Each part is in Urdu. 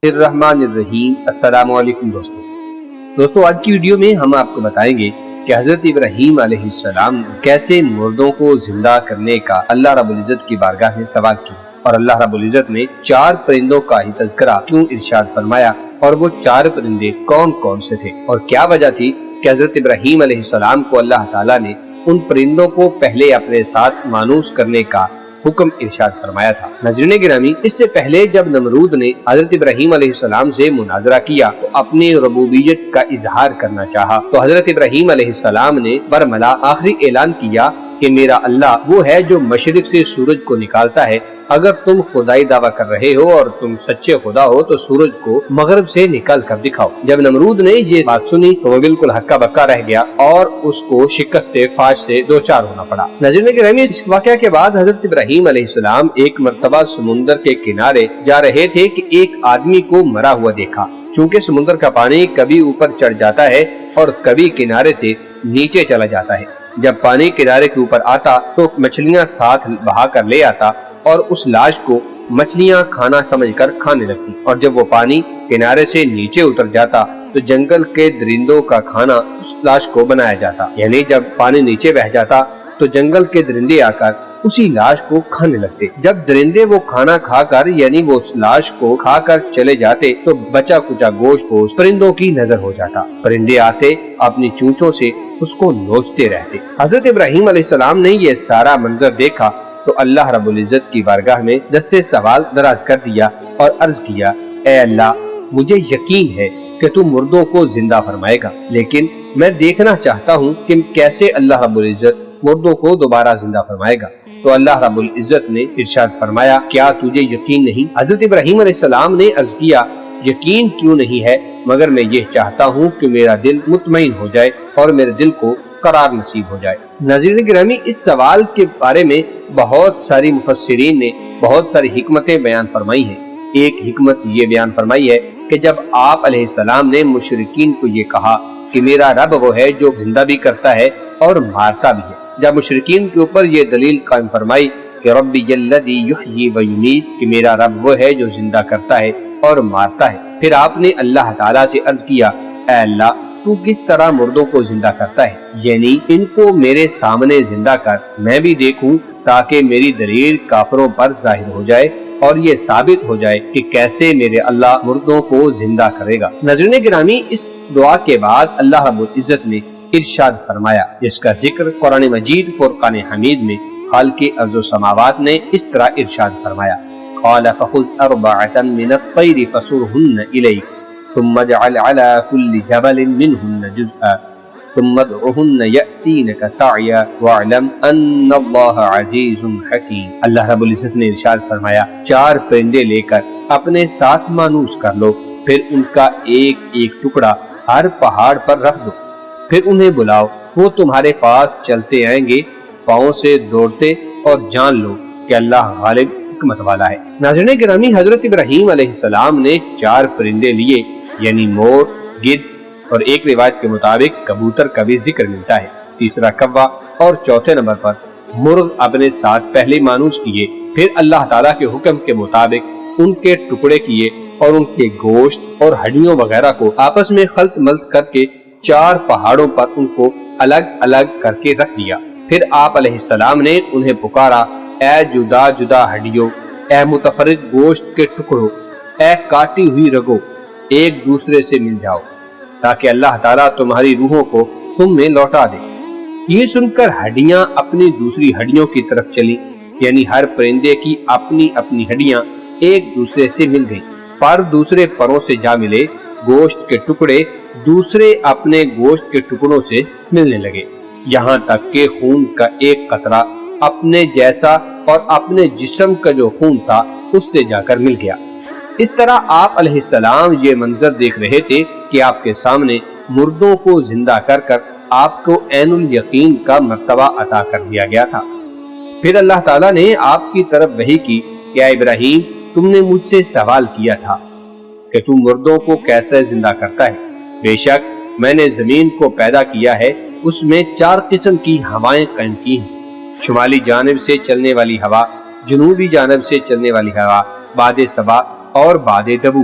الرحمن الرحیم۔ السلام علیکم دوستو آج کی ویڈیو میں ہم آپ کو بتائیں گے کہ حضرت ابراہیم علیہ السلام کیسے مردوں کو زندہ کرنے کا اللہ رب العزت کی بارگاہ میں سوال کیا، اور اللہ رب العزت نے 4 پرندوں کا ہی تذکرہ کیوں ارشاد فرمایا، اور وہ 4 پرندے کون کون سے تھے، اور کیا وجہ تھی کہ حضرت ابراہیم علیہ السلام کو اللہ تعالیٰ نے ان پرندوں کو پہلے اپنے ساتھ مانوس کرنے کا حکم ارشاد فرمایا تھا۔ ناظرین گرامی، اس سے پہلے جب نمرود نے حضرت ابراہیم علیہ السلام سے مناظرہ کیا تو اپنی ربوبیت کا اظہار کرنا چاہا، تو حضرت ابراہیم علیہ السلام نے برملا آخری اعلان کیا کہ میرا اللہ وہ ہے جو مشرق سے سورج کو نکالتا ہے، اگر تم خدائی دعویٰ کر رہے ہو اور تم سچے خدا ہو تو سورج کو مغرب سے نکال کر دکھاؤ۔ جب نمرود نے یہ بات سنی تو وہ بالکل ہکا بکا رہ گیا اور اس کو شکست فاش سے دوچار ہونا پڑا۔ ناظرین گرامی، اس واقعہ کے بعد حضرت ابراہیم علیہ السلام ایک مرتبہ سمندر کے کنارے جا رہے تھے کہ ایک آدمی کو مرا ہوا دیکھا۔ چونکہ سمندر کا پانی کبھی اوپر چڑھ جاتا ہے اور کبھی کنارے سے نیچے چلا جاتا ہے، جب پانی کنارے کے اوپر آتا تو مچھلیاں ساتھ بہا کر لے آتا اور اس لاش کو مچھلیاں کھانا سمجھ کر کھانے لگتی، اور جب وہ پانی کنارے سے نیچے اتر جاتا تو جنگل کے درندوں کا کھانا اس لاش کو بنایا جاتا، یعنی جب پانی نیچے بہ جاتا تو جنگل کے درندے آ کر اسی لاش کو کھانے لگتے۔ جب درندے وہ کھانا کھا کر یعنی وہ اس لاش کو کھا کر چلے جاتے تو بچا کچا گوشت کو پرندوں کی نظر ہو جاتا، پرندے آتے اپنی چونچوں سے اس کو نوچتے رہتے۔ حضرت ابراہیم علیہ السلام نے یہ سارا منظر دیکھا تو اللہ رب العزت کی بارگاہ میں دستے سوال دراز کر دیا اور عرض کیا، اے اللہ، مجھے یقین ہے کہ تو مردوں کو زندہ فرمائے گا، لیکن میں دیکھنا چاہتا ہوں کہ کیسے اللہ رب العزت مردوں کو دوبارہ زندہ فرمائے گا۔ تو اللہ رب العزت نے ارشاد فرمایا، کیا تجھے یقین نہیں؟ حضرت ابراہیم علیہ السلام نے عرض کیا، یقین کیوں نہیں ہے، مگر میں یہ چاہتا ہوں کہ میرا دل مطمئن ہو جائے اور میرے دل کو قرار نصیب ہو جائے۔ ناظرین گرامی، اس سوال کے بارے میں بہت ساری مفسرین نے بہت ساری حکمتیں بیان فرمائی ہیں۔ ایک حکمت یہ بیان فرمائی ہے کہ جب آپ علیہ السلام نے مشرکین کو یہ کہا کہ میرا رب وہ ہے جو زندہ بھی کرتا ہے اور مارتا بھی ہے، جب مشرکین کے اوپر یہ دلیل قائم فرمائی کہ ربی الذی یحیی و یمیت، کہ میرا رب وہ ہے جو زندہ کرتا ہے اور مارتا ہے، پھر آپ نے اللہ تعالیٰ سے عرض کیا، اے اللہ، تو کس طرح مردوں کو زندہ کرتا ہے، یعنی ان کو میرے سامنے زندہ کر، میں بھی دیکھوں، تاکہ میری دلیل کافروں پر ظاہر ہو جائے اور یہ ثابت ہو جائے کہ کیسے میرے اللہ مردوں کو زندہ کرے گا۔ ناظرین گرامی، اس دعا کے بعد اللہ رب العزت نے ارشاد فرمایا، جس کا ذکر قرآن مجید فرقان حمید میں خالق ارض و سماوات نے اس طرح ارشاد فرمایا، قال فخذ اربعة من الطير فصرهن إليك ثم اجعل على كل جبل منهن جزءا ثم ادعهن يأتينك سعيا واعلم ان اللہ عزیز حکیم۔ اللہ رب العزت نے ارشاد فرمایا، 4 پرندے لے کر اپنے ساتھ مانوس کر لو، پھر ان کا ایک ایک ٹکڑا ہر پہاڑ پر رکھ دو، پھر انہیں بلاؤ، وہ تمہارے پاس چلتے آئیں گے، پاؤں سے دوڑتے، اور جان لو کہ اللہ غالب حکمت والا ہے۔ ناظرین گرامی، حضرت ابراہیم علیہ السلام نے 4 پرندے لیے، یعنی مور، گدھ، اور ایک روایت کے مطابق کبوتر کا بھی ذکر ملتا ہے، تیسرا کوا، اور چوتھے نمبر پر مرغ اپنے ساتھ پہلے مانوس کیے، پھر اللہ تعالیٰ کے حکم کے مطابق ان کے ٹکڑے کیے اور ان کے گوشت اور ہڈیوں وغیرہ کو آپس میں خلط ملط کر کے 4 پہاڑوں پر ان کو الگ الگ کر کے رکھ دیا۔ پھر آپ علیہ السلام نے انہیں پکارا، اے جدا جدا ہڈیوں، اے متفرق گوشت کے ٹکڑوں، اے کاٹی ہوئی رگوں، ایک دوسرے سے مل جاؤ تاکہ اللہ تعالیٰ تمہاری روحوں کو تم میں لوٹا دے۔ یہ سن کر ہڈیاں اپنی دوسری ہڈیوں کی طرف چلی، یعنی ہر پرندے کی اپنی اپنی ہڈیاں ایک دوسرے سے مل گئیں، پر دوسرے پروں سے جا ملے، گوشت کے ٹکڑے دوسرے اپنے گوشت کے ٹکڑوں سے ملنے لگے، یہاں تک کہ خون کا ایک قطرہ اپنے جیسا اور اپنے جسم کا جو خون تھا اس سے جا کر مل گیا۔ اس طرح آپ علیہ السلام یہ منظر دیکھ رہے تھے کہ آپ کے سامنے مردوں کو زندہ کر کر آپ کو عین الیقین کا مرتبہ عطا کر دیا گیا تھا۔ پھر اللہ تعالیٰ نے آپ کی طرف وحی کی کہ اے ابراہیم، تم نے مجھ سے سوال کیا تھا کہ تم مردوں کو کیسے زندہ کرتا ہے، بے شک میں نے زمین کو پیدا کیا ہے، اس میں 4 قسم کی ہوائیں قائم کی ہیں، شمالی جانب سے چلنے والی ہوا، جنوبی جانب سے چلنے والی ہوا، باد صبا اور باد دبو،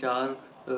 4